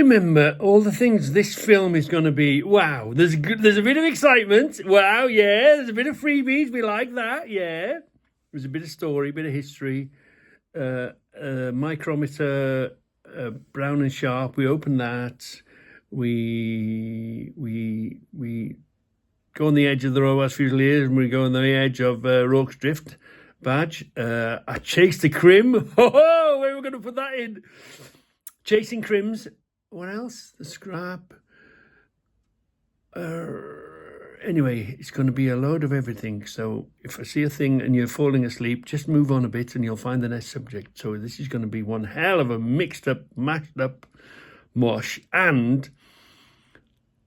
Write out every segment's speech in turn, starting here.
Remember all the things this film is going to be. Wow, there's a bit of excitement. Wow, yeah, there's a bit of freebies. We like that. Yeah, there's a bit of story, a bit of history. Micrometer, Brown and Sharp. We open that. We go on the edge of the Rowas Fusiliers, and we go on the edge of Rorke's Drift badge. I chased the Crim. Oh, where are we going to put that in? Chasing Crims. What else? The Scrap. Anyway, it's going to be a load of everything. So if I see a thing and you're falling asleep, just move on a bit and you'll find the next subject. So this is going to be one hell of a mixed up, mashed up mosh. And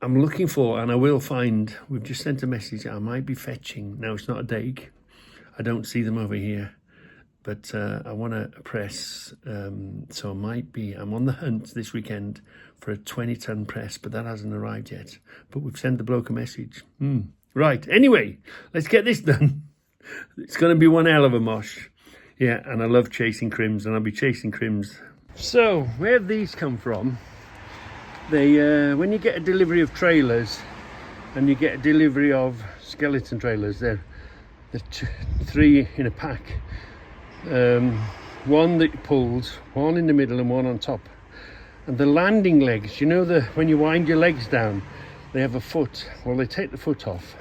I'm looking for, and I will find, we've just sent a message, I might be fetching. Now, it's not a dake. I don't see them over here. But I want to press, so I'm on the hunt this weekend for a 20-ton press, but that hasn't arrived yet. But we've sent the bloke a message. Right, anyway, let's get this done. It's going to be one hell of a mosh. Yeah, and I love chasing Crims, and I'll be chasing Crims. So, where have these come from? They, when you get a delivery of trailers, and you get a delivery of skeleton trailers, they're three in a pack. One that pulls, one in the middle and one on top. And the landing legs, you know, when you wind your legs down, they have a foot. Well, they take the foot off.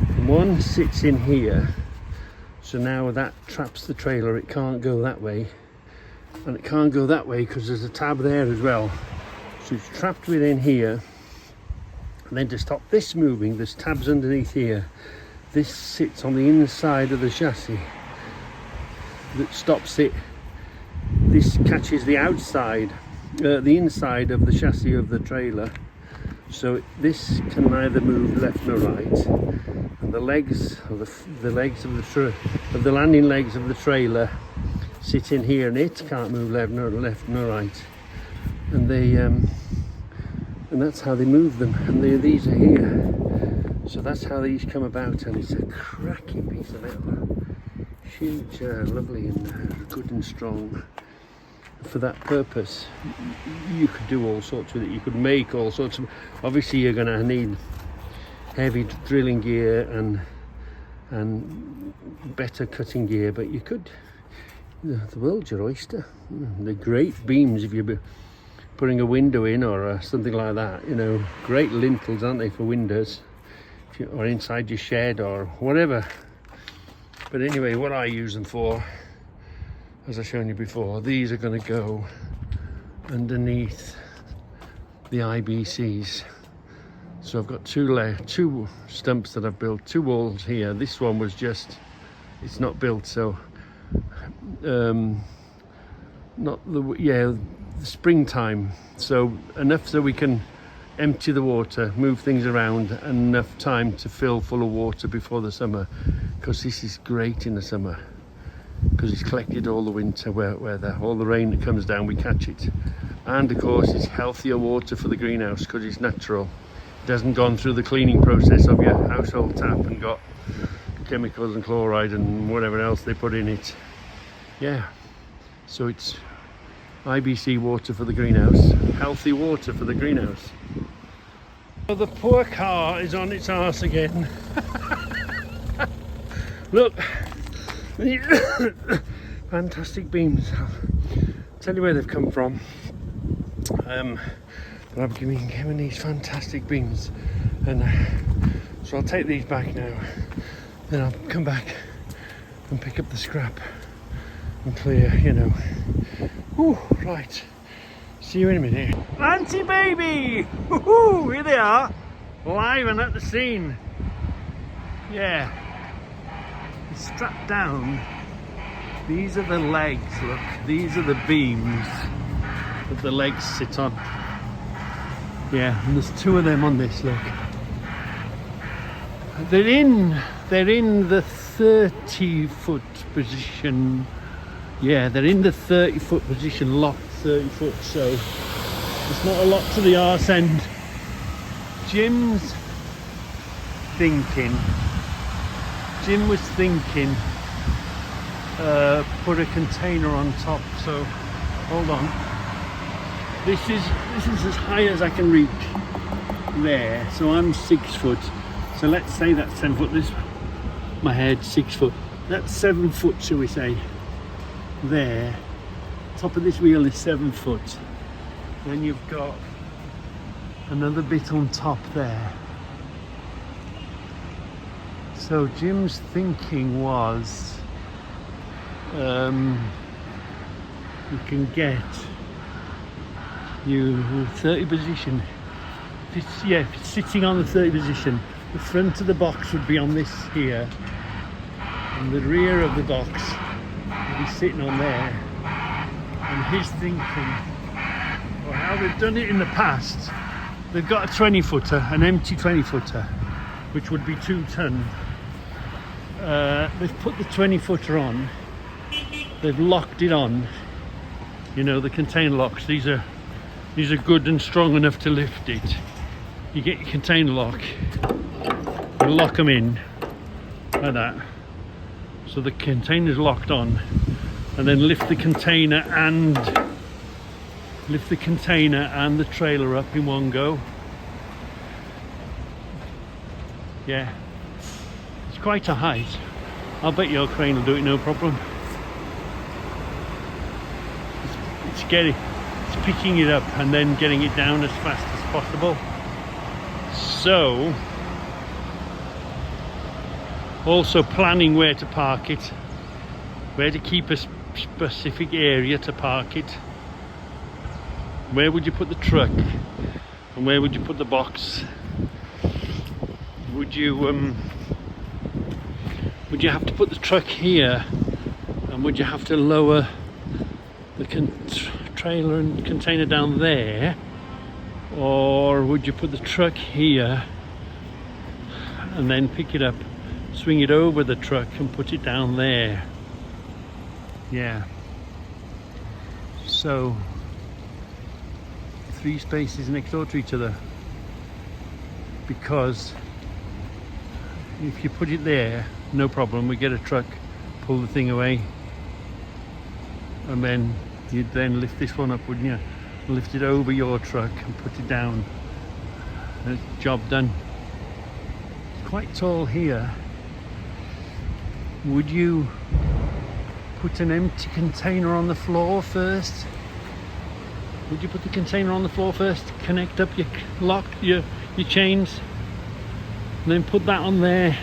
And one sits in here, so now that traps the trailer. It can't go that way, and it can't go that way because there's a tab there as well. So it's trapped within here. And then to stop this moving, there's tabs underneath here. This sits on the inside of the chassis that stops it. This catches the outside, the inside of the chassis of the trailer, so this can neither move left nor right. And the legs of the legs of the landing legs of the trailer sit in here, and it can't move left nor right. And they and that's how they move them. And these are here. So that's how these come about, and it's a cracking piece of metal. Huge, lovely and good and strong. For that purpose, you could do all sorts with it. You could make all sorts of, obviously you're going to need heavy drilling gear and better cutting gear, but you could, the world's your oyster. The great beams, if you're putting a window in or something like that, you know, great lintels, aren't they, for windows, or inside your shed or whatever. But anyway, what I use them for, as I've shown you before, these are going to go underneath the IBCs. So I've got two stumps that I've built, two walls here. This one was just, it's not built, so not the springtime. So enough so we can empty the water, move things around, and enough time to fill full of water before the summer, because this is great in the summer because it's collected all the winter where all the rain that comes down, we catch it. And of course it's healthier water for the greenhouse because it's natural. It hasn't gone through the cleaning process of your household tap and got chemicals and chloride and whatever else they put in it. Yeah, so it's IBC water for the greenhouse, healthy water for the greenhouse. So the poor car is on its arse again. Look, fantastic beams. I'll tell you where they've come from. But I've been given these fantastic beams, and so I'll take these back now. Then I'll come back and pick up the scrap and clear, you know. Ooh, right. See you in a minute. Auntie baby! Woohoo! Here they are, live and at the scene. Yeah. It's strapped down. These are the legs, look. These are the beams that the legs sit on. Yeah, and there's two of them on this, look. They're in the 30-foot position. Yeah, they're in the 30-foot position, locked 30 foot, so it's not a lot to the arse end. Jim was thinking put a container on top, so hold on. This is as high as I can reach there. So I'm 6 foot. So let's say that's 10 foot. This, my head 6 foot. That's 7 foot, shall we say? There. Top of this wheel is 7 foot. Then you've got another bit on top there. So Jim's thinking was, we can get you 30 position. If it's sitting on the 30 position, the front of the box would be on this here, and the rear of the box would be sitting on there. And he's thinking, well, how they've done it in the past, they've got a 20 footer, an empty 20 footer, which would be 2 ton. They've put the 20 footer on, they've locked it on, you know, the container locks. These are good and strong enough to lift it. You get your container lock, you lock them in like that, so the container's locked on, and then lift the container and the trailer up in one go. Yeah, it's quite a height. I'll bet your crane will do it no problem. It's picking it up and then getting it down as fast as possible. So, also planning where to park it, where to keep a specific area to park it. Where would you put the truck, and where would you put the box? Would you have to put the truck here, and would you have to lower the trailer and container down there, or would you put the truck here and then pick it up, swing it over the truck and put it down there? Yeah, so 3 spaces next door to each other, because if you put it there, no problem, we get a truck, pull the thing away, and then you'd then lift this one up, wouldn't you? Lift it over your truck and put it down. That's job done. It's quite tall here. Would you put an empty container on the floor first? Would you put the container on the floor first, connect up your lock, your chains, and then put that on there?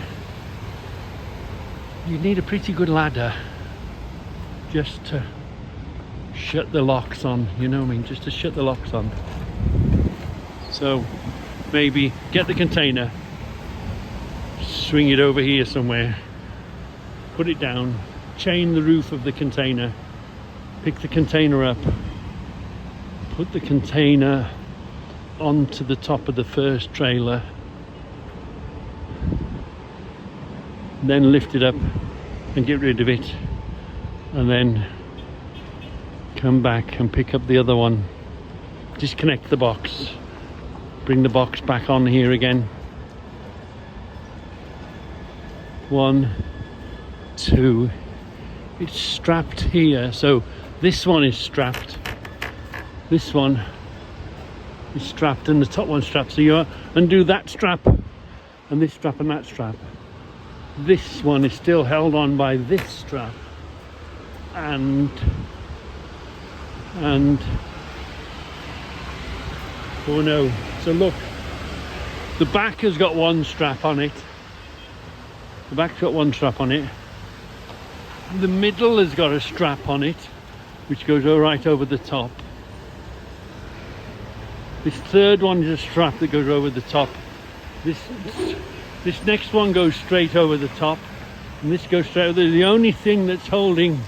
You need a pretty good ladder just to shut the locks on, you know what I mean, just to shut the locks on. So maybe get the container, swing it over here somewhere, put it down, chain the roof of the container, pick the container up, put the container onto the top of the first trailer, then lift it up and get rid of it, and then come back and pick up the other one, disconnect the box, bring the box back on here again. 1, 2, it's strapped here, so this one is strapped, this one is strapped, and the top one's strapped. So you undo that strap and this strap and that strap. This one is still held on by this strap and oh no, so look, the back has got one strap on it, the back's got one strap on it, the middle has got a strap on it which goes right over the top. This third one is a strap that goes over the top. This next one goes straight over the top, and this goes straight over. The only thing that's holding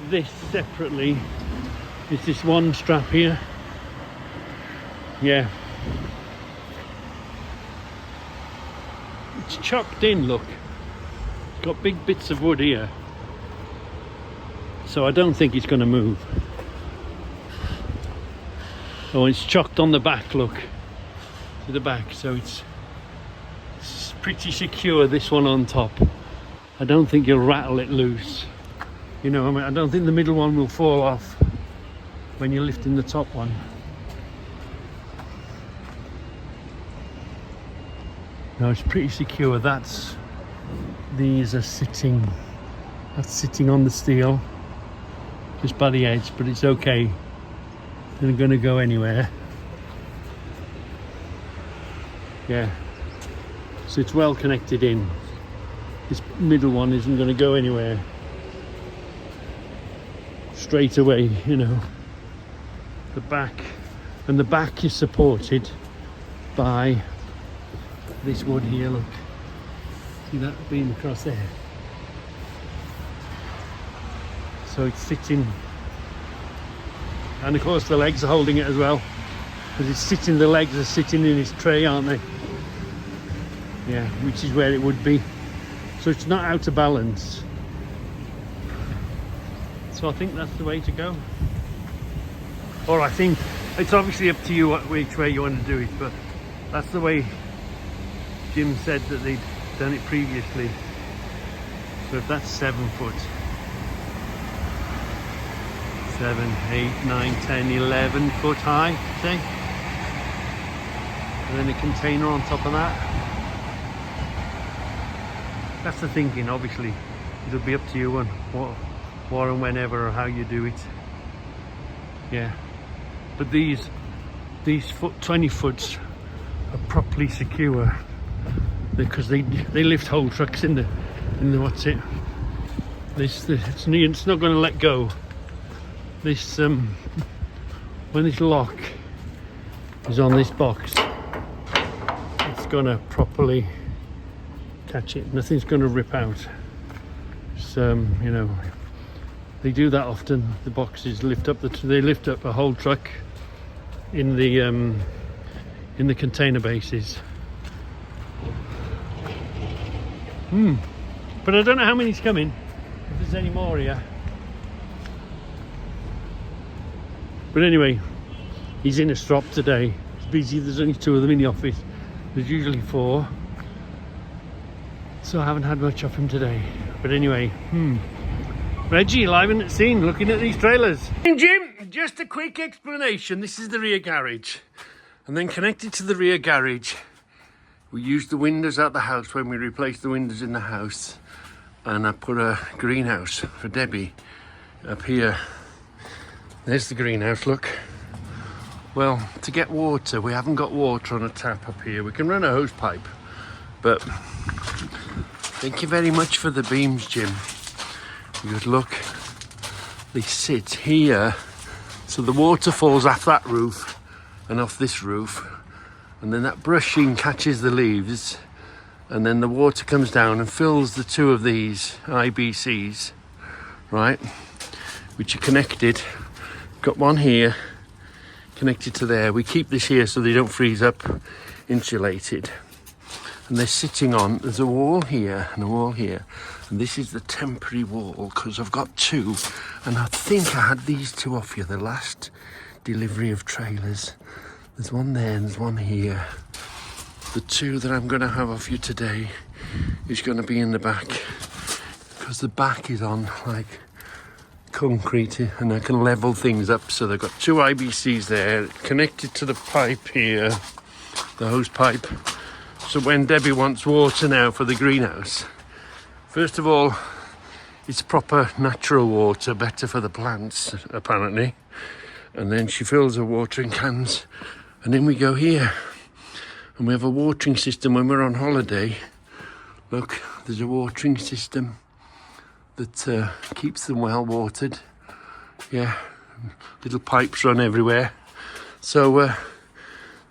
this separately is this one strap here. Yeah, it's chopped in, look, it's got big bits of wood here, so I don't think it's going to move. Oh, it's chocked on the back, look, to the back, so it's pretty secure, this one on top. I don't think you'll rattle it loose, you know, I mean, I don't think the middle one will fall off when you're lifting the top one. No, it's pretty secure. These are sitting, that's sitting on the steel just by the edge, but it's okay. They're not going to go anywhere. Yeah, so it's well connected in. This middle one isn't going to go anywhere straight away, you know. The back is supported by this wood here. Look, see that beam across there? So it's sitting, and of course the legs are holding it as well, because it's sitting, the legs are sitting in its tray, aren't they? Yeah, which is where it would be. So it's not out of balance. So I think that's the way to go. Or I think it's obviously up to you which way you want to do it, but that's the way Jim said that they'd done it previously. So if that's 7 foot, 7, 8, 9, 10, 11 foot high, say, and then a container on top of that. That's the thinking. Obviously it'll be up to you on what and whenever or how you do it. Yeah, but these 20 foots are properly secure because they lift whole trucks in the what's it, it's not going to let go. This when this lock is on this box, it's going to properly catch it. Nothing's going to rip out. So you know, they do that often. The boxes lift up they lift up a whole truck in the container bases. But I don't know how many's coming, if there's any more here. But anyway, he's in a strop today. It's busy. There's only 2 of them in the office. There's usually 4. So I haven't had much of him today. But anyway, Reggie, live in the scene, looking at these trailers. And Jim, just a quick explanation. This is the rear garage. And then connected to the rear garage, we used the windows at the house when we replaced the windows in the house. And I put a greenhouse for Debbie up here. There's the greenhouse, look. Well, to get water, we haven't got water on a tap up here. We can run a hose pipe, but thank you very much for the beams, Jim. Because look, they sit here, so the water falls off that roof and off this roof, and then that brushing catches the leaves, and then the water comes down and fills the 2 of these IBCs, right, which are connected. Got one here connected to there. We keep this here so they don't freeze up, insulated. And they're sitting on, there's a wall here and a wall here. And this is the temporary wall because I've got 2. And I think I had these 2 off you, the last delivery of trailers. There's one there and there's one here. The 2 that I'm going to have off you today is going to be in the back, because the back is on like concrete and I can level things up. So they've got 2 IBCs there connected to the pipe here, the hose pipe. So when Debbie wants water now for the greenhouse, first of all, it's proper natural water, better for the plants apparently, and then she fills her watering cans, and then we go here and we have a watering system when we're on holiday. Look, there's a watering system that keeps them well watered. Yeah, little pipes run everywhere. So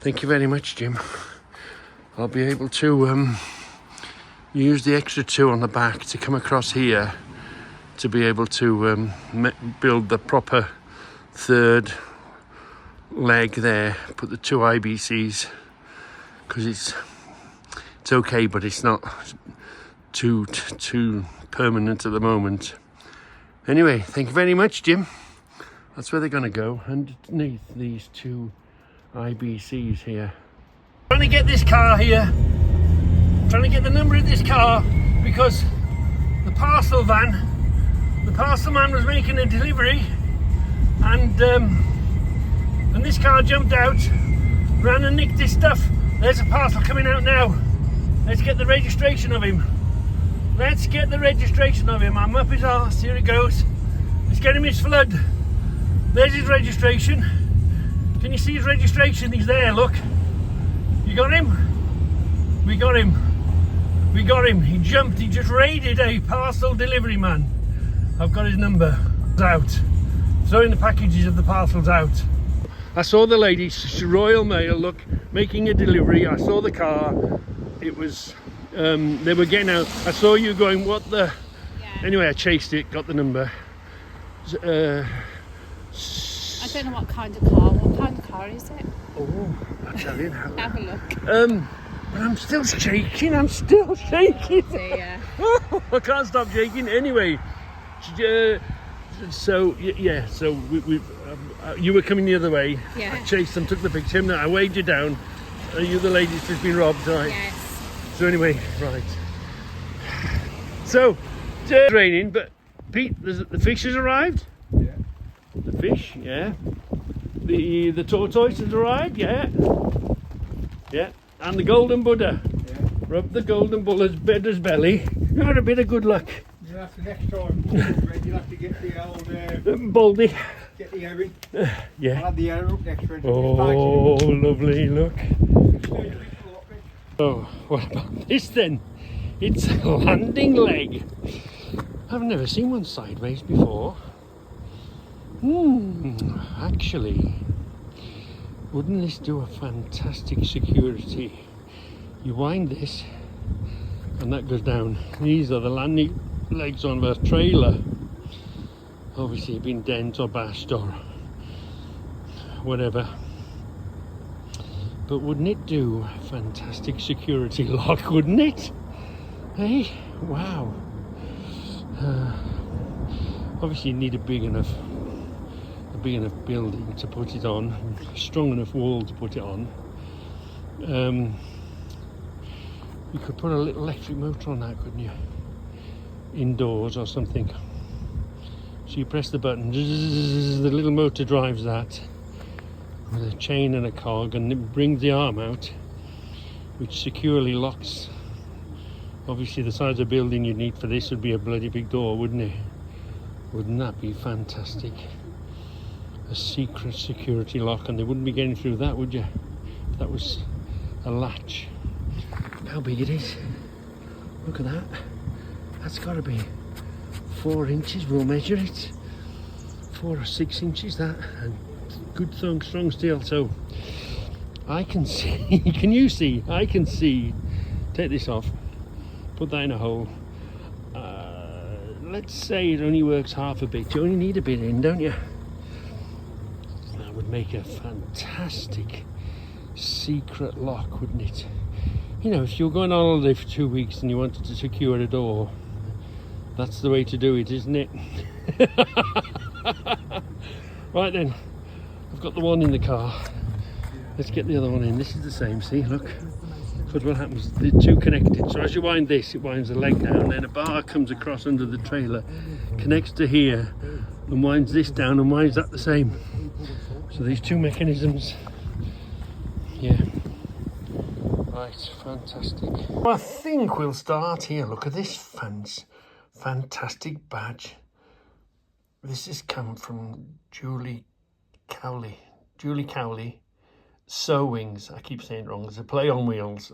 thank you very much, Jim. I'll be able to use the extra 2 on the back to come across here to be able to build the proper 3rd leg there, put the 2 IBCs, because it's okay, but it's not too permanent at the moment. Anyway, thank you very much, Jim. That's where they're going to go, underneath these 2 IBCs here. Trying to get this car here, trying to get the number of this car, because the parcel man was making a delivery, and this car jumped out, ran and nicked his stuff. There's a parcel coming out now. Let's get the registration of him. Let's get the registration of him. I'm up his arse. Here it goes. Let's get him his flood. There's his registration. Can you see his registration? He's there, look. You got him? We got him. We got him. He jumped. He just raided a parcel delivery man. I've got his number. Out. Throwing the packages of the parcels out. I saw the lady, Royal Mail, look, making a delivery. I saw the car. It was, they were getting out. I saw you going, what the... Yeah. Anyway, I chased it, got the number. I don't know what kind of car. What kind of car is it? Oh, I'll tell you now. Have a look. But I'm still shaking. I'm still shaking. Oh, dear. I can't stop shaking. Anyway, so yeah. So you were coming the other way. Yeah. I chased them, took the picture. I waved you down. Are you the lady's just been robbed, right? Yes. So anyway, right. So it's raining, but Pete, the fish has arrived. Yeah. The fish, yeah. The tortoise has arrived, yeah. Yeah. And the golden Buddha. Yeah. Rub the golden Buddha's belly. You had a bit of good luck. You'll have to next time, you'll have to get the old... Baldy. Get the herring. Yeah. I'll have the herring up next time. Oh, lovely, look. Oh, what about this then? It's a landing leg. I've never seen one sideways before. Actually, wouldn't this do a fantastic security? You wind this and that goes down. These are the landing legs on the trailer. Obviously been dent or bashed or whatever. But wouldn't it do a fantastic security lock, wouldn't it? Hey, wow. Obviously you need a big enough building to put it on, a strong enough wall to put it on. You could put a little electric motor on that, couldn't you? Indoors or something. So you press the button, the little motor drives that with a chain and a cog, and it brings the arm out, which securely locks. Obviously the size of building you'd need for this would be a bloody big door, wouldn't it? Wouldn't that be fantastic? A secret security lock, and they wouldn't be getting through that, would you? If that was a latch. How big it is. Look at that. That's got to be 4 inches. We'll measure it. 4 or 6 inches, that. And good strong steel. So I can see. Can you see? I can see. Take this off. Put that in a hole. Let's say it only works half a bit. You only need a bit in, don't you? That would make a fantastic secret lock, wouldn't it? You know, if you're going on holiday for 2 weeks and you wanted to secure a door, that's the way to do it, isn't it? Right then, I've got the one in the car. Let's get the other one in. This is the same, see, look. Because what happens, the two connected. So as you wind this, it winds the leg down, then a bar comes across under the trailer, connects to here, and winds this down and winds that the same. So these two mechanisms, yeah. Right, fantastic. Well, I think we'll start here. Look at this fantastic badge. This has come from Julie Cowley. Sewings. I keep saying it wrong. There's a play on words.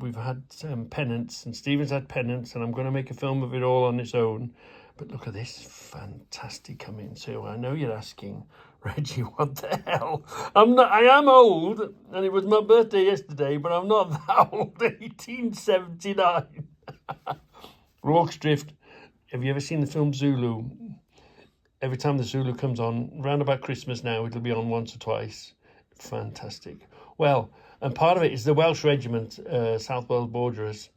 We've had pennants, and Stephen's had pennants, and I'm going to make a film of it all on its own. But look at this, fantastic coming. So I know you're asking, Reggie, what the hell? I am old, and it was my birthday yesterday, but I'm not that old. 1879. Rorke's Drift. Have you ever seen the film Zulu? Every time the Zulu comes on, round about Christmas now, it'll be on once or twice. Fantastic. Well, and part of it is the Welsh Regiment, South Wales Borderers.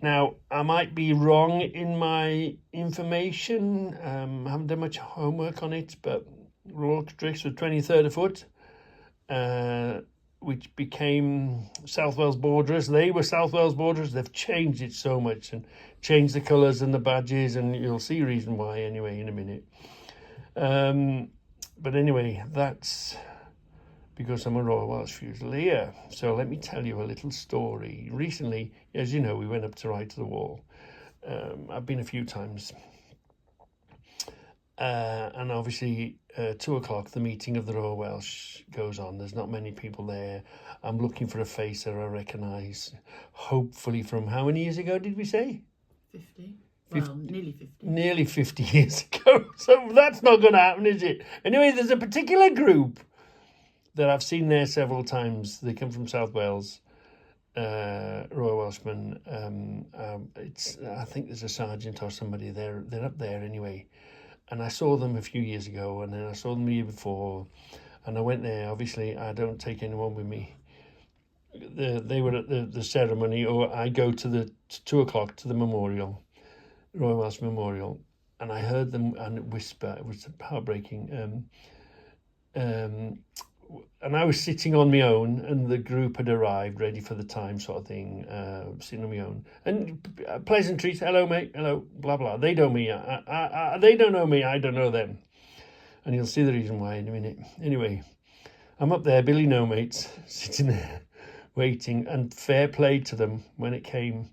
Now, I might be wrong in my information. I haven't done much homework on it, but Rorke's Drift was 23rd a foot, which became South Wales Borderers. They were South Wales Borderers. They've changed it so much and changed the colours and the badges, and you'll see reason why anyway in a minute. But anyway, that's because I'm a Royal Welsh Fusilier. So let me tell you a little story. Recently, as you know, we went up to Ride to the Wall. I've been a few times. And obviously, 2 o'clock, the meeting of the Royal Welsh goes on. There's not many people there. I'm looking for a face that I recognise, hopefully from how many years ago did we say? 50. Well, nearly 50. Nearly 50 years ago. So that's not going to happen, is it? Anyway, there's a particular group that I've seen there several times. They come from South Wales, Royal Welshmen. I think there's a sergeant or somebody there. They're up there anyway. And I saw them a few years ago, and then I saw them the year before, and I went there. Obviously, I don't take anyone with me. They were at the ceremony, or I go to the 2 o'clock to the memorial, Royal Welsh Memorial, and I heard them and whisper. It was heartbreaking. And I was sitting on my own, and the group had arrived, ready for the time, sort of thing, sitting on my own. And pleasantries, hello, mate, hello, blah, blah. They know me. They don't know me, I don't know them. And you'll see the reason why in a minute. Anyway, I'm up there, Billy No Mates, sitting there, waiting, and fair play to them when it came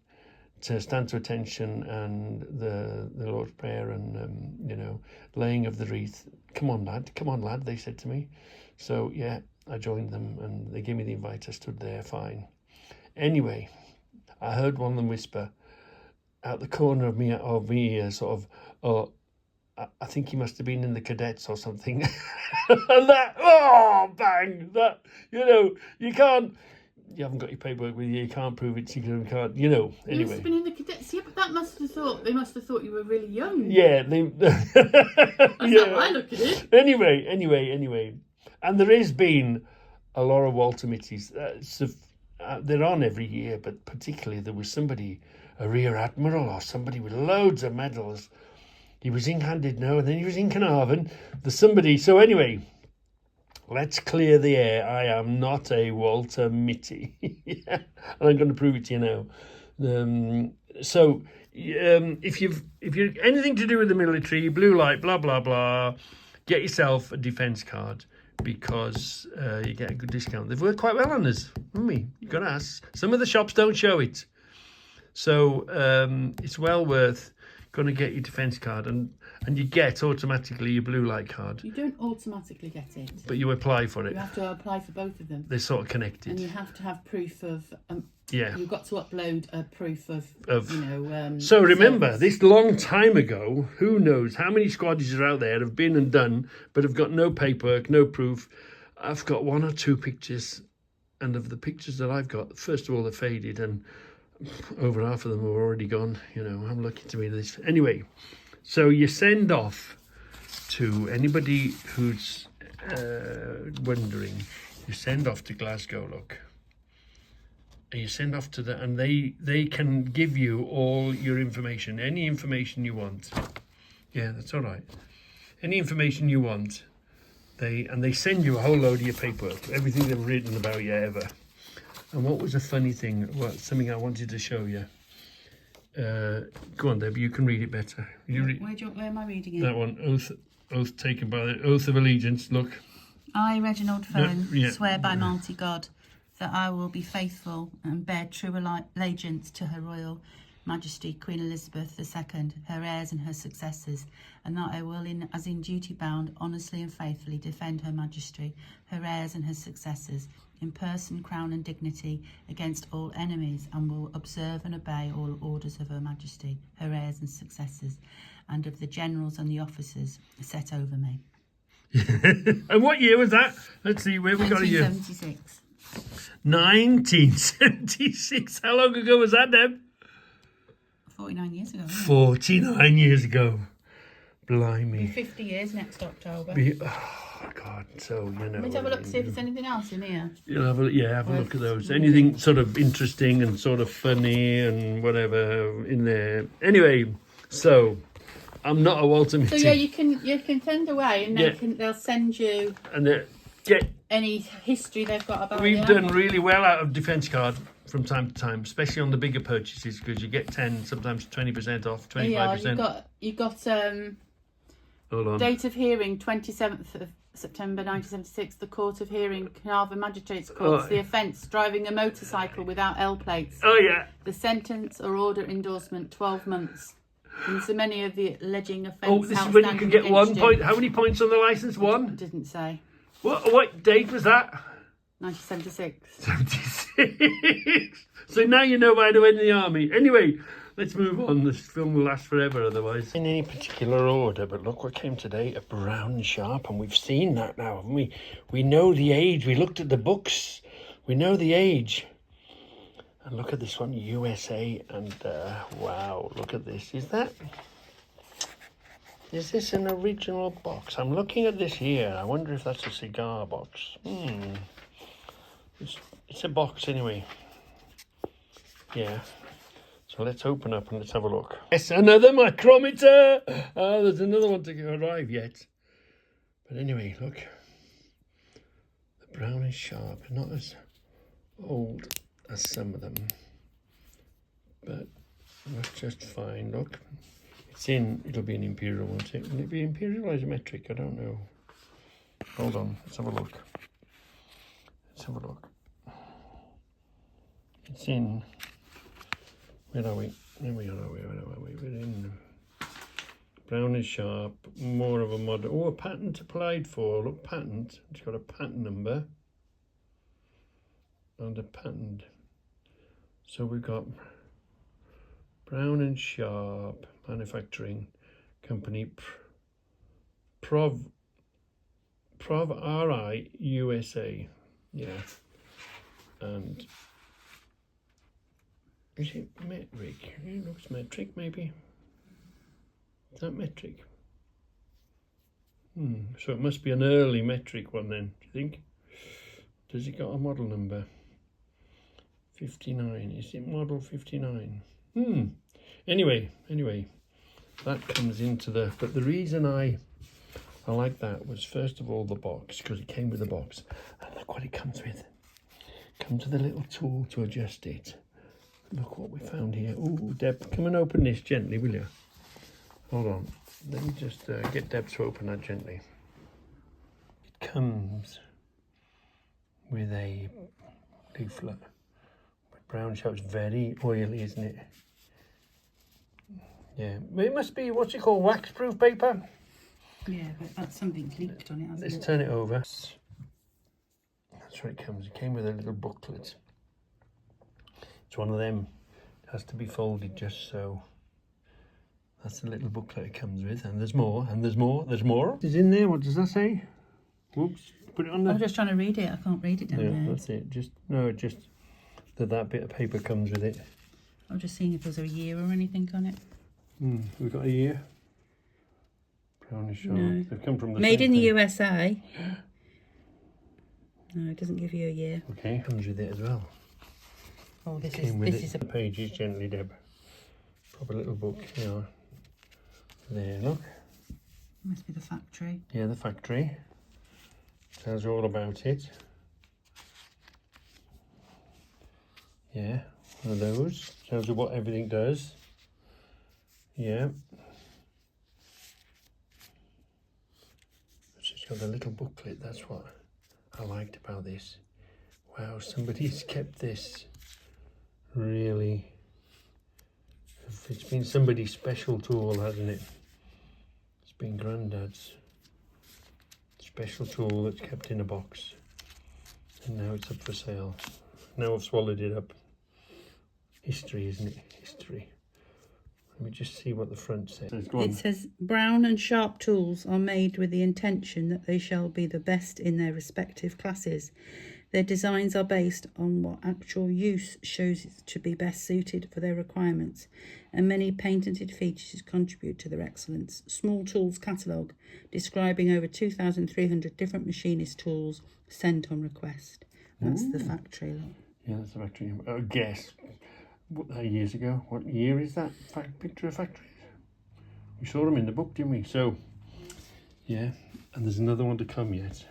to stand to attention and the Lord's Prayer and, laying of the wreath. Come on, lad, they said to me. So, yeah, I joined them, and they gave me the invite. I stood there, fine. Anyway, I heard one of them whisper out the corner of me sort of, "Oh, I think he must have been in the cadets or something." And that, oh, bang, that, you haven't got your paperwork with you can't prove it, you can't, anyway. You must have been in the cadets. Yeah, but they must have thought you were really young. Yeah. That's how I look at it. Anyway. And there has been a lot of Walter Mitties. They're on every year, but particularly there was somebody, a Rear Admiral or somebody with loads of medals. He was ink-handed now, and then he was in Carnarvon. There's somebody. So anyway, let's clear the air. I am not a Walter Mitty. And I'm going to prove it to you now. If you're anything to do with the military, blue light, blah, blah, blah, get yourself a defence card, because you get a good discount. They've worked quite well on us, haven't we? You've got to ask. Some of the shops don't show it. So it's well worth going to get your defence card, and you get automatically your blue light card. You don't automatically get it. But you apply for it. You have to apply for both of them. They're sort of connected. And you have to have proof of... yeah. You've got to upload a proof of so remember, service. this long time ago, who knows how many squaddies are out there have been and done, but have got no paperwork, no proof. I've got 1 or 2 pictures, and of the pictures that I've got, first of all, they're faded, and over half of them are already gone. I'm lucky to be this. Anyway, so you send off to anybody who's wondering, you send off to Glasgow, look. You send off to and they can give you all your information, any information you want. Yeah, that's all right. Any information you want, they send you a whole load of your paperwork, everything they've written about you ever. And what was a funny thing? Well, something I wanted to show you. Go on, Deb. You can read it better. Where am I reading it? That one. Oath taken by the oath of allegiance. Look. I, Reginald Fern, swear by Almighty God that I will be faithful and bear true allegiance to Her Royal Majesty Queen Elizabeth II, her heirs and her successors, and that I will, as in duty bound, honestly and faithfully defend Her Majesty, her heirs and her successors, in person, crown and dignity, against all enemies, and will observe and obey all orders of Her Majesty, her heirs and successors, and of the generals and the officers set over me. And what year was that? Let's see, where we got a year. 1976. 1976. How long ago was that, Deb? 49 years ago. 49 years ago. Blimey. 50 years next October. Oh, God. So, Let's have a look, see if there's anything else in here. You'll have a look at those. Anything sort of interesting and sort of funny and whatever in there. Anyway, so I'm not a Walter Mitty. So yeah, you can send away, and they'll send you any history they've got about We've done really well out of defence card from time to time, especially on the bigger purchases, because you get 10, sometimes 20% off, 25%. Yeah, you got Hold on. date of hearing 27th of September 1976, the Court of Hearing, Carnarvon Magistrates Courts, the offence, driving a motorcycle without L plates. Oh, yeah. The sentence or order endorsement, 12 months. And so many of the alleging offence. Oh, this is when you can get 1 point. How many points on the licence? 1? It didn't say. What date was that? 1976. 76. So now you know why to win the army. Anyway, let's move on. This film will last forever otherwise. In any particular order, but look what came today, a brown sharp, and we've seen that now, haven't we? We know the age. We looked at the books. We know the age. And look at this one, USA, and wow, look at this. Is this an original box? I'm looking at this here. I wonder if that's a cigar box. It's a box anyway. Yeah. So let's open up and let's have a look. Yes, another micrometer. Oh, there's another one to arrive yet. But anyway, look. The brown is sharp, not as old as some of them. But looks just fine. Look. It'll be an imperial, won't it? Will it be imperial or isometric? I don't know. Hold on, let's have a look. It's in. Where are we? Where are we? We're in. Brown is sharp, more of a modern. Oh, a patent applied for. Look, patent. It's got a patent number. And a patent. So we've got Brown and Sharp Manufacturing Company, Prov RI USA. Yeah. And is it metric? It looks metric, maybe. Is that metric? So it must be an early metric one then, do you think? Does it got a model number? 59. Is it model 59? Anyway, that comes into the... But the reason I like that was, first of all, the box, because it came with a box. And look what it comes with. Comes with a little tool to adjust it. Look what we found here. Oh, Deb, come and open this gently, will you? Hold on. Let me just get Deb to open that gently. It comes with a leaflet. But brown sharp's very oily, isn't it? Yeah. It must be, what's it called, wax-proof paper? Yeah, but that's something leaked on it, hasn't it? Let's turn it over. That's where it comes. It came with a little booklet. It's one of them. It has to be folded just so. That's the little booklet it comes with. And there's more, and there's more, there's more. It's in there. What does that say? Whoops. Put it on there. I'm just trying to read it. I can't read it down there. That's it. Just that bit of paper comes with it. I'm just seeing if there's a year or anything on it. We've got a year. Brownish sharp. No. They've come from the Made in the thing. USA. No, it doesn't give you a year. Okay, comes with it as well. Oh, this is a pages gently, Deb. Proper little book. Yeah. There, look. Must be the factory. Yeah, the factory. Tells you all about it. Yeah, one of those. Tells you what everything does. Yeah. It's got a little booklet. That's what I liked about this. Wow, somebody's kept this. Really. It's been somebody's special tool, hasn't it? It's been Grandad's special tool that's kept in a box. And now it's up for sale. Now I've swallowed it up. History, isn't it? History. Let me just see what the front says. It says, Brown and Sharp tools are made with the intention that they shall be the best in their respective classes. Their designs are based on what actual use shows it to be best suited for their requirements, and many patented features contribute to their excellence. Small Tools Catalogue, describing over 2,300 different machinist tools sent on request. That's the factory lot. Yeah, that's the factory. Guess. Years ago. What year is that picture of factories? We saw them in the book, didn't we? So, yeah. And there's another one to come yet.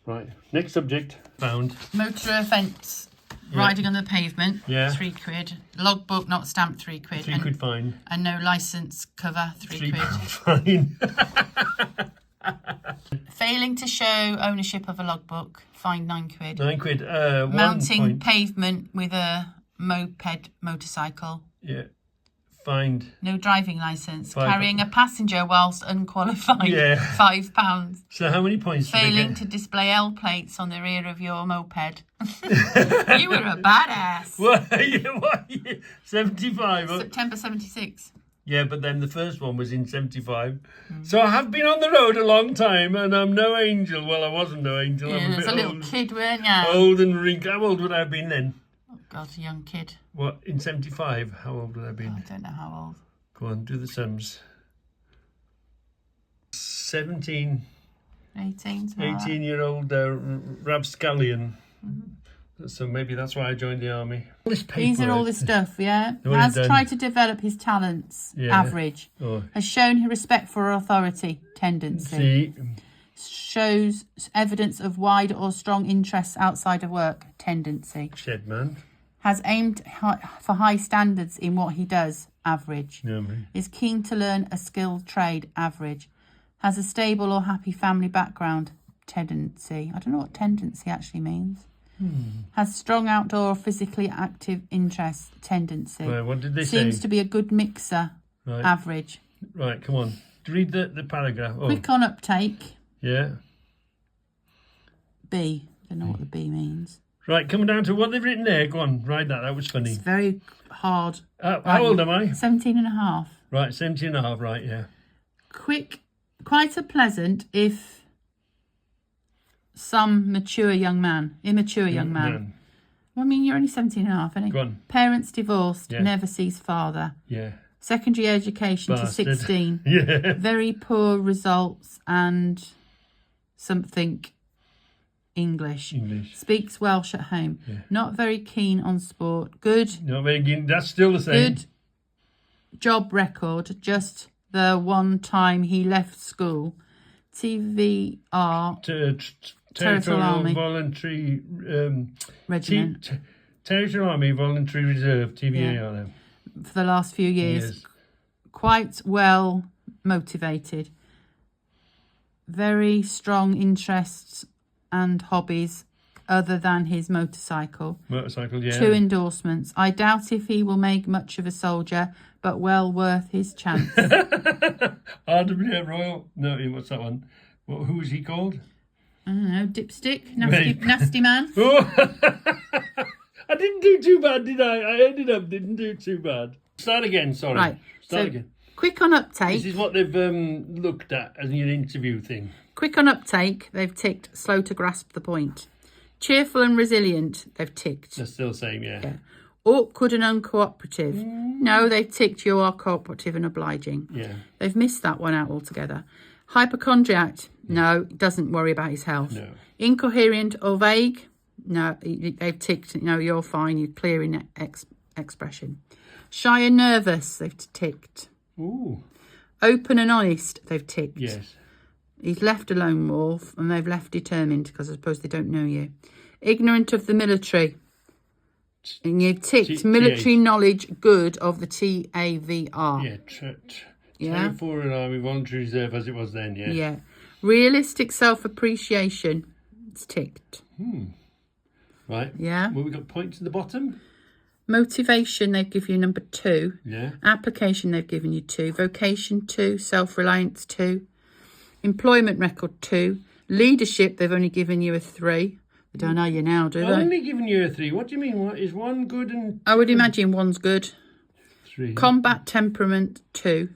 Right. Next subject. Found. Motor offence. Riding on the pavement. Yeah. £3. Logbook not stamped, £3. £3 fine. And no licence cover, £3. £3 fine. Failing to show ownership of a logbook, fined £9. £9. Mounting 1 point. pavement with a motorcycle. Yeah. Fined. No driving licence. £5. Carrying a passenger whilst unqualified. Yeah. £5. So how many points did they Failing get? to display L plates on the rear of your moped. You were a badass. What year? 75. September 76. Yeah, but then the first one was in 75. So I have been on the road a long time, and I'm no angel. Well, I wasn't no angel. Yeah, I'm a as bit a little old, kid, weren't you? old and wrinkled. How old would I have been then? Oh, God, a young kid. What, in 75? How old would I have I been? don't know how old. Go on, do the sums. 17, 18, something like that. 18-year-old rapscallion. So maybe that's why I joined the army. All this These are all the stuff, yeah? What Has he's done. tried to develop his talents, Yeah. average. Oh, Has shown his respect for authority, tendency. see, Shows evidence of wide or strong interests outside of work, tendency. shed man. Has aimed for high standards in what he does, average. No, man. Is keen to learn a skilled trade, average. Has a stable or happy family background, tendency. I don't know what tendency actually means. Has strong outdoor or physically active interests, tendency. Right, what did they Seems say? to be a good mixer, Right, average. right, come on. Read the paragraph. Oh, Quick on uptake, yeah. B. Don't know what the B means. Right, coming down to what they've written there. Go on, write that. That was funny. It's very hard. How old am I? 17 and a half. Right, 17 and a half, right, yeah. Quick, quite a pleasant, if some immature young man. Well, I mean, you're only 17 and a half, aren't you? Go on. Parents divorced, Yeah. never sees father. Yeah. Secondary education Bastard. to 16. Yeah. Very poor results and something English. Speaks Welsh at home. Yeah. Not very keen on sport. Good. Not very good. That's still the same. Good job record. Just the one time he left school. TVR. Territorial Army. Voluntary Regiment. Territorial Army Voluntary Reserve, TVAR. Then. For the last few years. Quite well motivated. Very strong interests and hobbies other than his motorcycle. Motorcycle, yeah. 2 endorsements. I doubt if he will make much of a soldier, but well worth his chance. RWF Royal. No, what's that one? Who was he called? I don't know, dipstick, nasty man. Oh, I didn't do too bad, did I? I ended up didn't do too bad. Start again, sorry. Right, Start again. Quick on uptake. This is what they've looked at as an interview thing. Quick on uptake, they've ticked. Slow to grasp the point. Cheerful and resilient, they've ticked. That's still the same, yeah. Awkward and uncooperative. No, they've ticked. You are cooperative and obliging. Yeah. They've missed that one out altogether. Hypochondriac. No, doesn't worry about his health. No. Incoherent or vague. No, they've ticked. No, you're fine. You're clear in expression. Shy and nervous. They've ticked. Ooh. Open and honest. They've ticked. Yes. He's left a lone wolf, and they've left determined because I suppose they don't know you. Ignorant of the military. And you've ticked military knowledge good of the TAVR. Yeah, Territorial Army Voluntary Reserve as it was then, yeah. Yeah. Realistic self-appreciation. It's ticked. Right. Yeah. Well, we got points at the bottom. Motivation, they've given you number 2. Yeah. Application, they've given you 2. Vocation, 2. Self-reliance, 2. Employment record, 2. Leadership, they've only given you a 3. They don't know you now, do they? I've only given you a 3. What do you mean? What is one good and... I would imagine one's good. 3. Combat temperament, 2.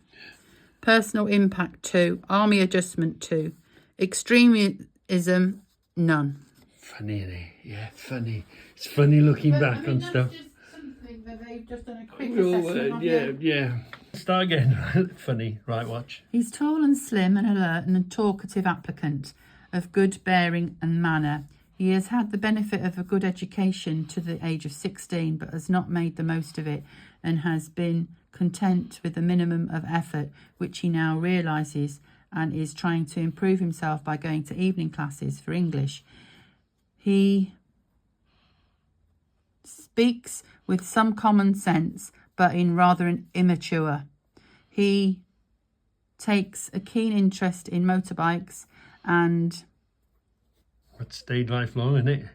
Personal impact, 2. Army adjustment, 2. Extremism, none. Funny, isn't it? Yeah, funny. It's funny looking back on stuff. Just something that they've just done a quick Yeah. Start again. Funny. Right, watch. He's tall and slim and alert and a talkative applicant of good bearing and manner. He has had the benefit of a good education to the age of 16, but has not made the most of it and has been content with the minimum of effort, which he now realises, and is trying to improve himself by going to evening classes for English. He speaks with some common sense, but in rather an immature. He takes a keen interest in motorbikes and It stayed lifelong, isn't it?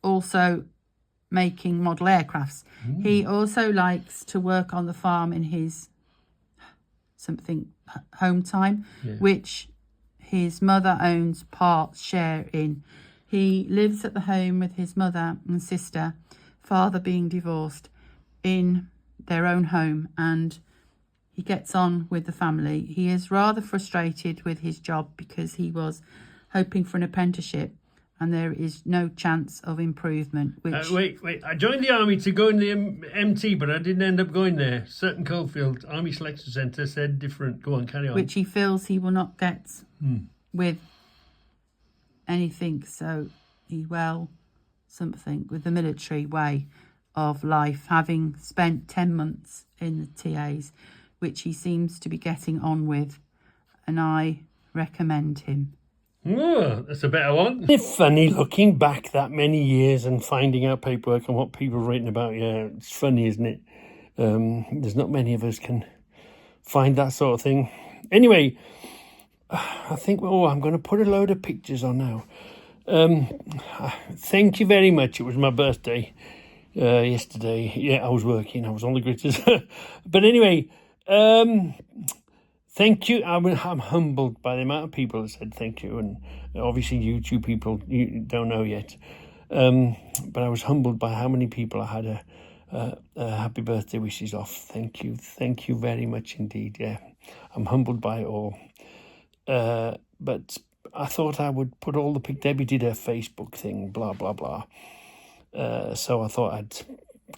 also making model aircrafts. He also likes to work on the farm in his home time, which his mother owns part share in. He lives at the home with his mother and sister, father being divorced, in their own home, and he gets on with the family. He is rather frustrated with his job because he was hoping for an apprenticeship and there is no chance of improvement. Which wait. I joined the army to go in the MT, but I didn't end up going there. Certain Coalfield Army Selection Centre said different. Go on, carry on. Which he feels he will not get with anything. So something with the military way of life, having spent 10 months in the TAs, which he seems to be getting on with, and I recommend him. Oh, that's a better one. It's funny looking back that many years and finding out paperwork and what people have written about. Yeah, it's funny, isn't it? There's not many of us can find that sort of thing. Anyway, I think, I'm going to put a load of pictures on now. Thank you very much. It was my birthday yesterday. Yeah, I was working. I was on the gritters. But anyway, thank you. I'm humbled by the amount of people that said thank you. And obviously you two people, you don't know yet. But I was humbled by how many people I had a happy birthday wishes off. Thank you. Thank you very much indeed. Yeah, I'm humbled by it all. But I thought I would put all the Debbie did her Facebook thing, blah, blah, blah. So I thought I'd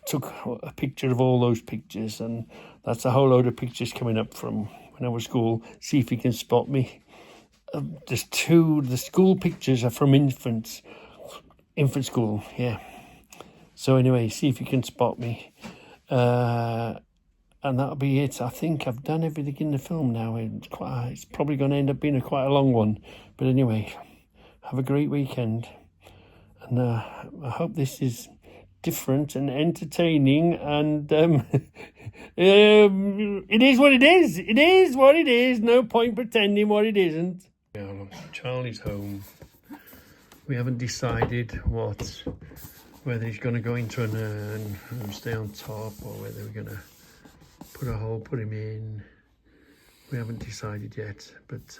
took a picture of all those pictures, and that's a whole load of pictures coming up from when I was school. See if you can spot me. There's two. The school pictures are from infant school. Yeah. So anyway, see if you can spot me. And that'll be it. I think I've done everything in the film now. It's probably going to end up being quite a long one. But anyway, have a great weekend. And I hope this is different and entertaining. And it is what it is. It is what it is. No point pretending what it isn't. Yeah, look, Charlie's home. We haven't decided whether he's going to go into an urn and stay on top, or whether we're going to put him in. We haven't decided yet, but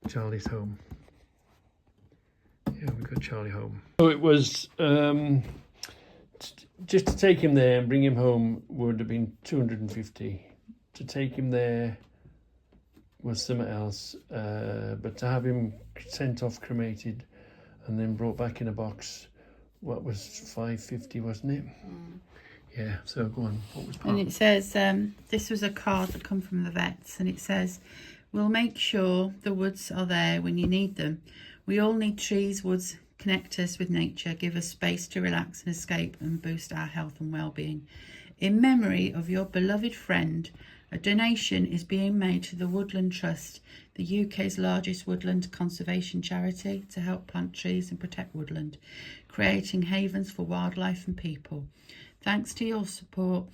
Charlie's home. Yeah, we've got Charlie home. So it was just to take him there and bring him home would have been 250. To take him there was something else, but to have him sent off, cremated, and then brought back in a box, what was 550, wasn't it? Yeah, so go on. What was part? And it says, this was a card that come from the vets, and it says, we'll make sure the woods are there when you need them. We all need trees. Woods connect us with nature, give us space to relax and escape, and boost our health and well-being. In memory of your beloved friend, a donation is being made to the Woodland Trust, the UK's largest woodland conservation charity, to help plant trees and protect woodland, creating havens for wildlife and people. Thanks to your support,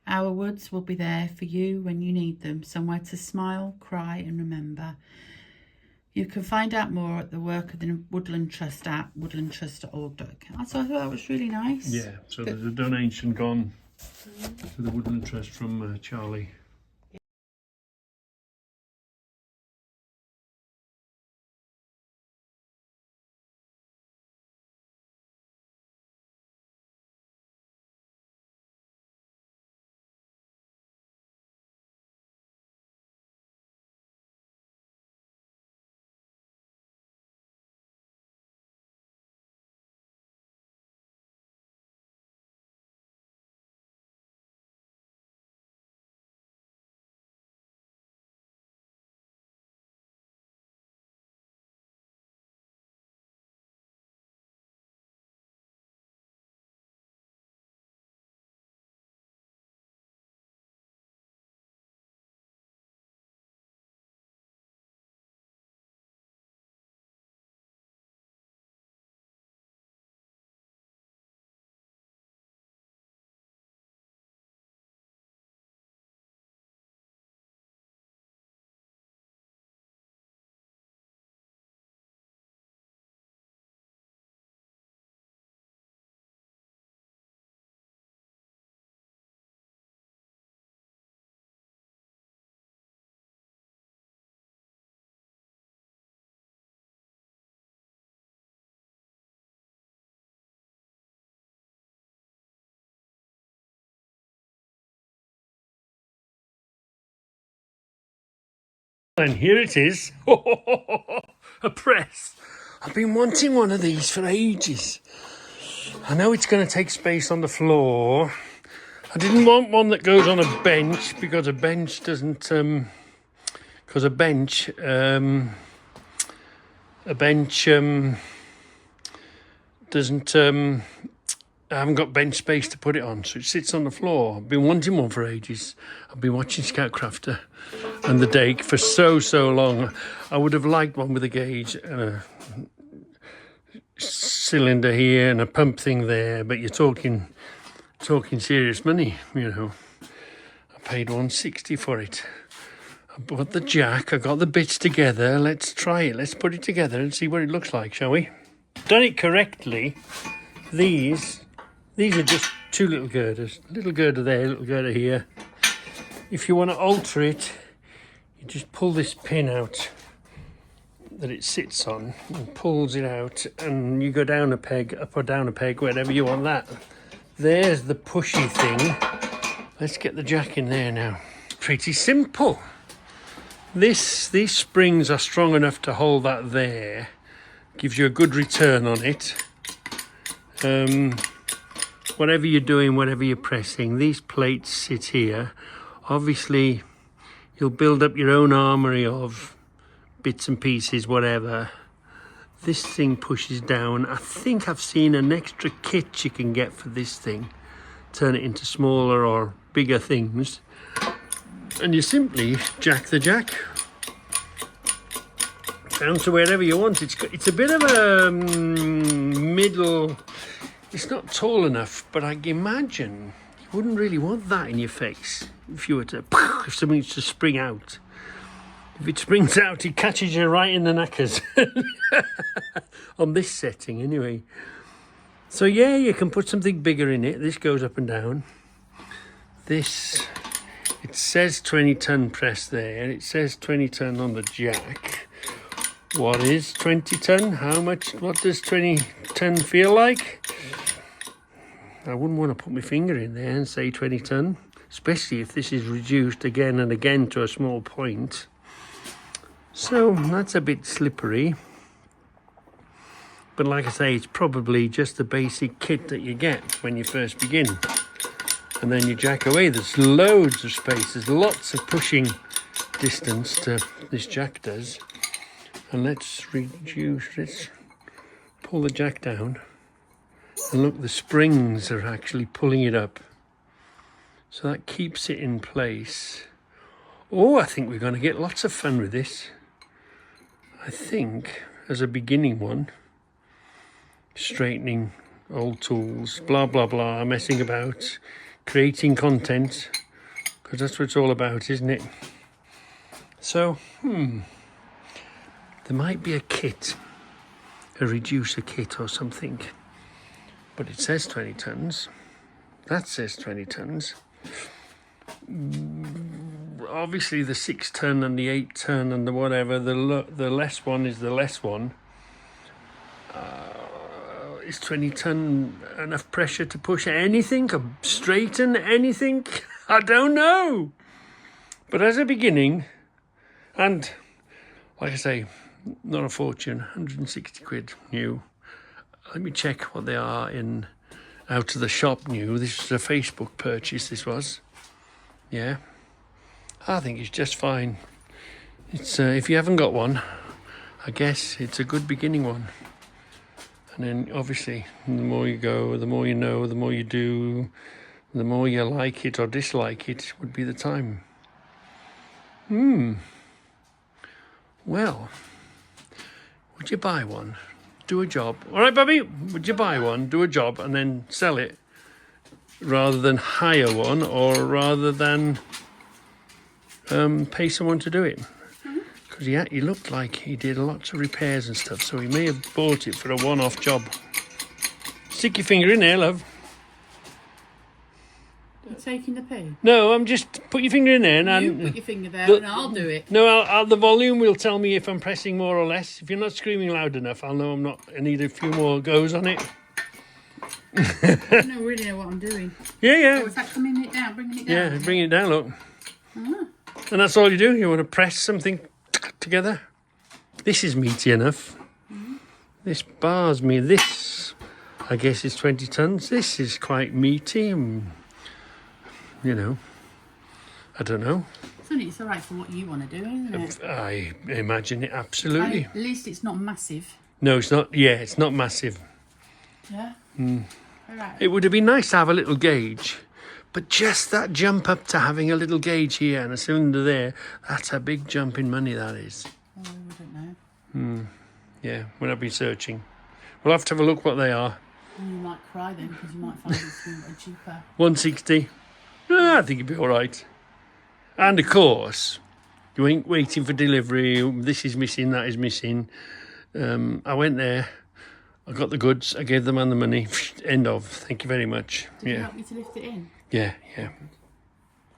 our woods will be there for you when you need them, somewhere to smile, cry and remember. You can find out more at the work of the Woodland Trust at woodlandtrust.org.uk. So I thought that was really nice. Yeah, so there's a donation gone to the Woodland Trust from Charlie. And here it is. A press. I've been wanting one of these for ages. I know it's going to take space on the floor. I didn't want one that goes on a bench because a bench doesn't doesn't I haven't got bench space to put it on, so it sits on the floor. I've been wanting one for ages. I've been watching Scoutcrafter and the Dake for so long. I would have liked one with a gauge and a cylinder here and a pump thing there, but you're talking serious money, you know. I paid 160 for it. I bought the jack, I got the bits together. Let's try it. Let's put it together and see what it looks like, shall we? Done it correctly. These are just two little girders. Little girder there, little girder here. If you want to alter it, you just pull this pin out that it sits on and pulls it out, and you go down a peg, up or down a peg, wherever you want that. There's the pushy thing. Let's get the jack in there now. Pretty simple. These springs are strong enough to hold that there. Gives you a good return on it. Whatever you're doing, whatever you're pressing, these plates sit here. Obviously, you'll build up your own armoury of bits and pieces, whatever. This thing pushes down. I think I've seen an extra kit you can get for this thing. Turn it into smaller or bigger things. And you simply jack the jack down to wherever you want. It's a bit of a middle. It's not tall enough, but I imagine you wouldn't really want that in your face if you were to, if something was to spring out. If it springs out, it catches you right in the knackers. On this setting, anyway. So yeah, you can put something bigger in it. This goes up and down. This, it says 20-ton press there. It says 20-ton on the jack. What is 20-ton? How much? What does 20-ton feel like? I wouldn't want to put my finger in there and say 20-ton, especially if this is reduced again and again to a small point. So that's a bit slippery. But like I say, it's probably just the basic kit that you get when you first begin. And then you jack away. There's loads of space. There's lots of pushing distance to this jack does. And let's pull the jack down. And look, the springs are actually pulling it up. So that keeps it in place. Oh, I think we're going to get lots of fun with this. I think, as a beginning one, straightening old tools, blah, blah, blah, messing about, creating content, because that's what it's all about, isn't it? So, there might be a kit, a reducer kit or something, but it says 20 tons. That says 20 tons. Obviously the 6-ton and the 8-ton and the whatever, the less one is the less one. Is 20-ton enough pressure to push anything, or straighten anything? I don't know. But as a beginning, and like I say, not a fortune, 160 quid new. Let me check what they are in out of the shop new. This was a Facebook purchase, this was. Yeah. I think it's just fine. It's if you haven't got one, I guess it's a good beginning one. And then obviously, the more you go, the more you know, the more you do, the more you like it or dislike it would be the time. Well, would you buy one? Do a job. All right, Bobby, would you buy one, do a job, and then sell it rather than hire one, or rather than pay someone to do it? Because he looked like he did lots of repairs and stuff, so he may have bought it for a one-off job. Stick your finger in there, love. You're taking the poo? No, I'm just put your finger in there. And you put your finger there and I'll do it. No, the volume will tell me if I'm pressing more or less. If you're not screaming loud enough, I'll know I'm not. I need a few more goes on it. I don't really know what I'm doing. Yeah. Oh, is that coming it down, bringing it down? Yeah, bring it down, look. And that's all you do. You want to press something, together. This is meaty enough. This bars me. This, I guess, is 20 tons. This is quite meaty. You know, I don't know. It's all right for what you want to do, isn't it? I imagine it, absolutely. At least it's not massive. No, it's not. Yeah, it's not massive. Yeah? All right. It would have been nice to have a little gauge, but just that jump up to having a little gauge here and a cylinder there, that's a big jump in money, that is. Oh, I wouldn't know. Yeah, we'll have been searching. We'll have to have a look what they are. You might cry then, because you might find it's cheaper. 160. I think it'd be all right. And of course, you ain't waiting for delivery. This is missing, that is missing. I went there, I got the goods, I gave the man the money. End of. Thank you very much. Did you help me to lift it in? Yeah.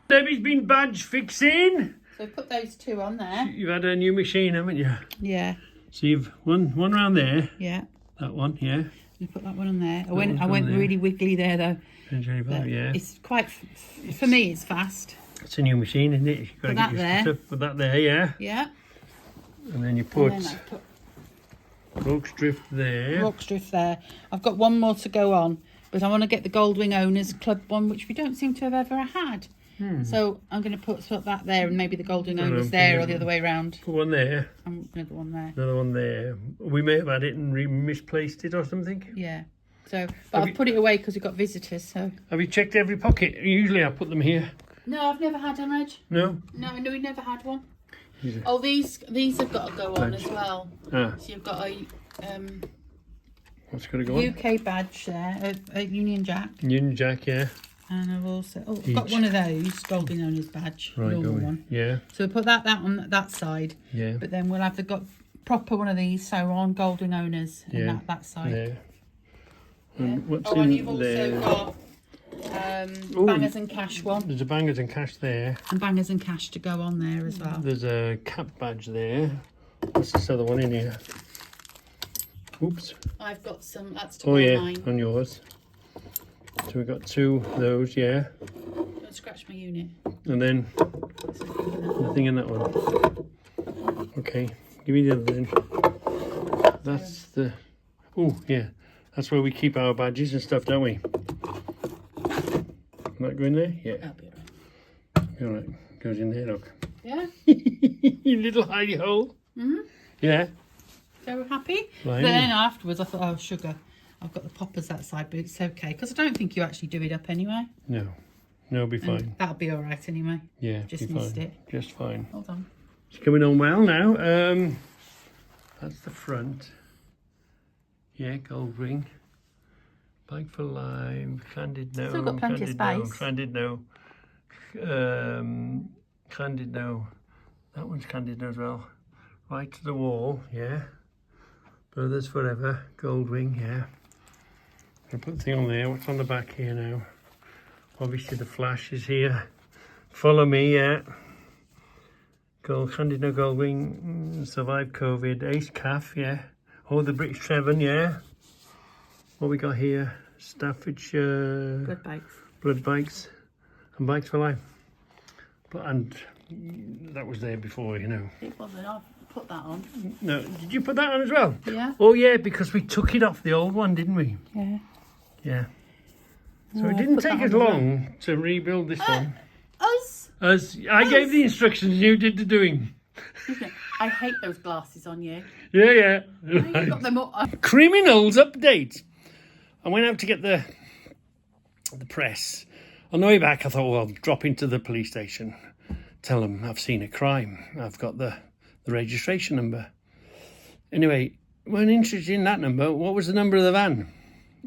Debbie's been badge fixing. So put those two on there. You've had a new machine, haven't you? Yeah. So you've one round there. Yeah. That one, yeah. You put that one on there. I went really wiggly there though. Yeah. It's quite, for me, it's fast. It's a new machine, isn't it? You've got Put to that get there. used to put that there, yeah. Yeah. And then you put, And then I put Rokes Drift there. Rock's Drift there. I've got one more to go on, but I want to get the Goldwing Owners Club one, which we don't seem to have ever had. So I'm going to put that there, and maybe the Goldwing Owners there, or the other way around. Put one there. And another one there. Another one there. We may have had it and misplaced it or something. Yeah. So, but I've put it away because we've got visitors. So. Have you checked every pocket? Usually I put them here. No, I've never had one, Reg. No? No, we've never had one. Oh, these have got to go on as well. Ah. So you've got a What's going to go on? UK badge there, a Union Jack. Union Jack, yeah. And I've also I've got one of those Goldwing Owners badge, Right, normal one. Yeah. So we'll put that on that side. Yeah. But then we'll have proper one of these, so on Goldwing Owners and that side. Yeah. And what's Oh, in and you've there? also got Bangers and Cash one. There's a Bangers and Cash there. And Bangers and Cash to go on there as well. There's a cap badge there. What's this other one in here? Oops. I've got some, that's to mine. On yours. So we've got two of those, yeah. Don't scratch my unit. And then nothing in that one. Okay, give me the other then. That's the... Oh, yeah. That's where we keep our badges and stuff, don't we? That go in there? Yeah. That'll be alright. All right. Goes in there, look. Yeah? You little hidey hole. Yeah. So we're happy? Right. Then afterwards I thought, oh, sugar. I've got the poppers that side, but it's okay. Because I don't think you actually do it up anyway. No. It'll be fine. And that'll be alright anyway. Yeah, Just be missed fine. it. Just fine. Hold on. It's coming on well now. That's the front. Yeah, gold ring. Bike for Life. Candid no. Still got plenty of Candid no. space. Candid no. Candid no. That one's Candid no as well. Right to the wall, yeah. Brothers Forever. Gold ring, yeah. I'll put the thing on there. What's on the back here now? Obviously the flash is here. Follow me, yeah. Gold, Candid no gold ring. Survived COVID. Ace Calf, yeah. Oh, the British Trevon, yeah. What we got here? Staffordshire Blood bikes. Blood Bikes and Bikes for Life. And that was there before, you know. It wasn't. I'll put that on. No, did you put that on as well? Yeah. Oh yeah, because we took it off the old one, didn't we? Yeah. Yeah. So Oh, it didn't put that take us on as well. long to rebuild this one. Us? As I gave the instructions, you did the doing. I hate those glasses on you. Yeah. You've got them all. Criminals update. I went out to get the press. On the way back, I thought, well, I'll drop into the police station, tell them I've seen a crime. I've got the registration number. Anyway, weren't interested in that number. What was the number of the van?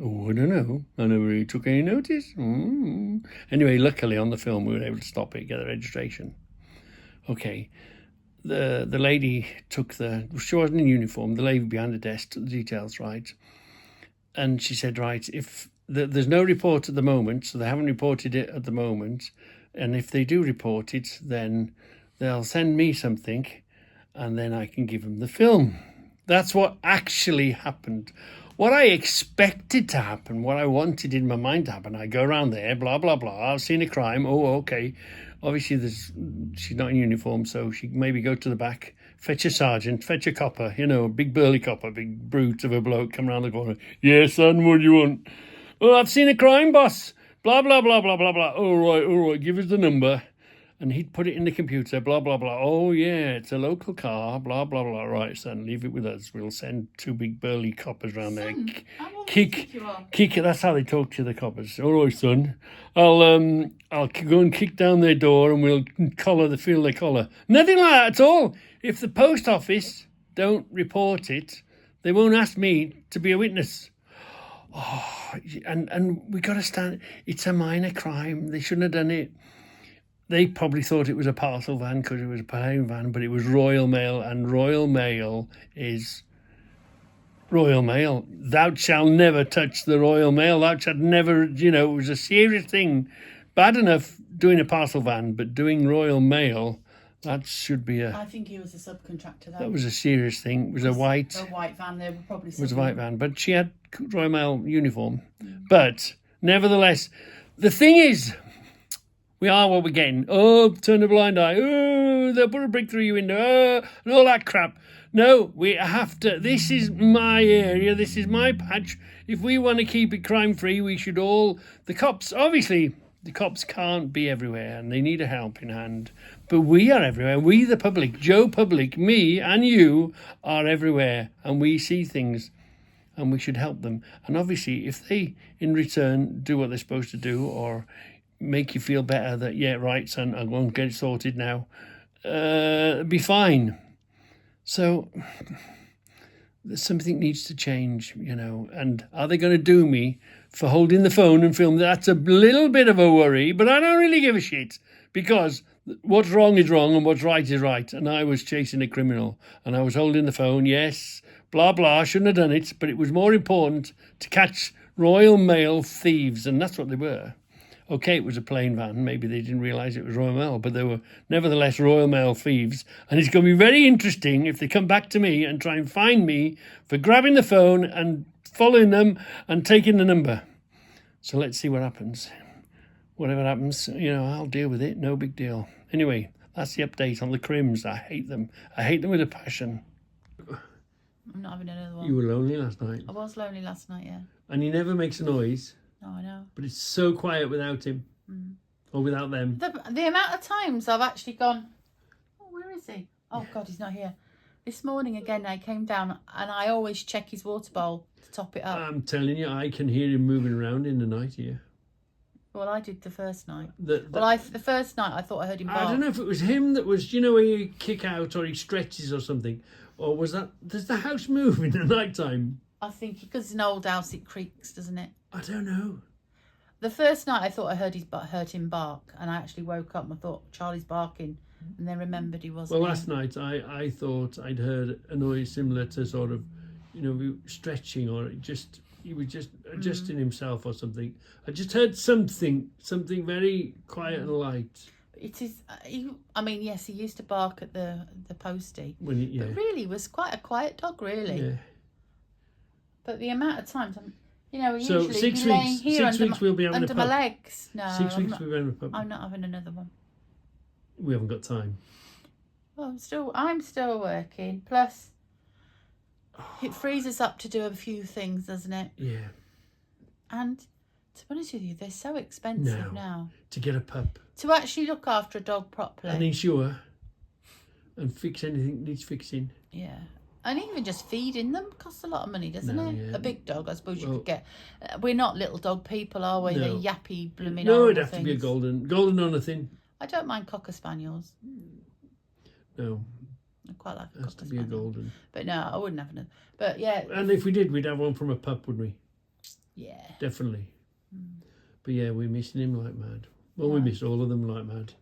Oh, I don't know. I never really took any notice. Anyway, luckily on the film, we were able to stop it, get the registration. Okay. The lady took she wasn't in uniform, the lady behind the desk took the details, right? And she said, right, if there's no report at the moment, so they haven't reported it at the moment, and if they do report it, then they'll send me something, and then I can give them the film. That's what actually happened. What I expected to happen, what I wanted in my mind to happen, I go around there, blah, blah, blah, I've seen a crime, oh, okay. Obviously, she's not in uniform, so she maybe go to the back, fetch a sergeant, fetch a copper, you know, a big burly copper, big brute of a bloke, come round the corner. Yeah, son, what do you want? Oh, I've seen a crime, boss. Blah, blah, blah, blah, blah, blah. All right, give us the number. And he'd put it in the computer, blah, blah, blah. Oh, yeah, it's a local car, blah, blah, blah. Right, son, leave it with us. We'll send 2 big burly coppers round there. Kick, that's how they talk to the coppers. All right, son, I'll go and kick down their door and we'll feel their collar. Nothing like that at all. If the post office don't report it, they won't ask me to be a witness. Oh, and we got to stand. It's a minor crime. They shouldn't have done it. They probably thought it was a parcel van because it was a plain van, but it was Royal Mail, and Royal Mail is Royal Mail. Thou shalt never touch the Royal Mail. Thou shalt never, you know, it was a serious thing. Bad enough doing a parcel van, but doing Royal Mail, that should be I think he was a subcontractor. That was a serious thing. It was a white van. They were probably. It was a white van, but she had Royal Mail uniform. But nevertheless, the thing is, we are what we're getting. Oh, turn a blind eye. Oh, they'll put a brick through your window. Oh, and all that crap. No, we have to. This is my area. This is my patch. If we want to keep it crime-free, we should all... The cops, obviously, the cops can't be everywhere and they need a helping hand. But we are everywhere. We, the public, Joe Public, me and you are everywhere. And we see things and we should help them. And obviously, if they, in return, do what they're supposed to do or make you feel better that, yeah, right, son, I won't get it sorted now, be fine. So something needs to change, you know. And are they going to do me for holding the phone and film? That's a little bit of a worry, but I don't really give a shit because what's wrong is wrong and what's right is right. And I was chasing a criminal and I was holding the phone, yes, blah, blah, shouldn't have done it, but it was more important to catch Royal Mail thieves, and that's what they were. Okay, it was a plain van. Maybe they didn't realise it was Royal Mail, but they were nevertheless Royal Mail thieves. And it's going to be very interesting if they come back to me and try and find me for grabbing the phone and following them and taking the number. So let's see what happens. Whatever happens, you know, I'll deal with it. No big deal. Anyway, that's the update on the Crims. I hate them. I hate them with a passion. I'm not having another one. You were lonely last night. I was lonely last night, yeah. And he never makes a noise. Oh, I know. But it's so quiet without him. Or without them. The amount of times I've actually gone, oh, where is he? Oh, God, he's not here. This morning, again, I came down and I always check his water bowl to top it up. I'm telling you, I can hear him moving around in the night here. Well, I did the first night. The first night I thought I heard him bark. I don't know if it was him that was, you know, where you kick out or he stretches or something. Or was that, does the house move in the night time? I think because it's an old house, it creaks, doesn't it? I don't know. The first night I thought I heard him bark, and I actually woke up and I thought Charlie's barking, and then remembered he wasn't. Well, last night I thought I'd heard a noise similar to sort of, you know, stretching, or he was just adjusting himself or something. I just heard something very quiet and light. It is. I mean, yes, he used to bark at the postie, but really was quite a quiet dog, really. Yeah. But the amount of times, you know, so usually 6 be laying weeks. here 6 weeks we'll be having under a my pup. legs. No, 6 weeks we'll be having a pup. I'm not having another one. We haven't got time. Well, I'm still working. Plus, it frees us up to do a few things, doesn't it? Yeah. And to be honest with you, they're so expensive now. To get a pup. To actually look after a dog properly. And insure. And fix anything that needs fixing. Yeah. And even just feeding them costs a lot of money, doesn't it? Yeah. A big dog, I suppose you could get. We're not little dog people, are we? No. The yappy blooming. No, it'd have to be a golden on a thin. I don't mind cocker spaniels. No. I quite like a cocker It has to be spaniel. a golden. But no, I wouldn't have another. But yeah. And if we did, we'd have one from a pup, wouldn't we? Yeah. Definitely. But yeah, we're missing him like mad. Well, we miss all of them like mad.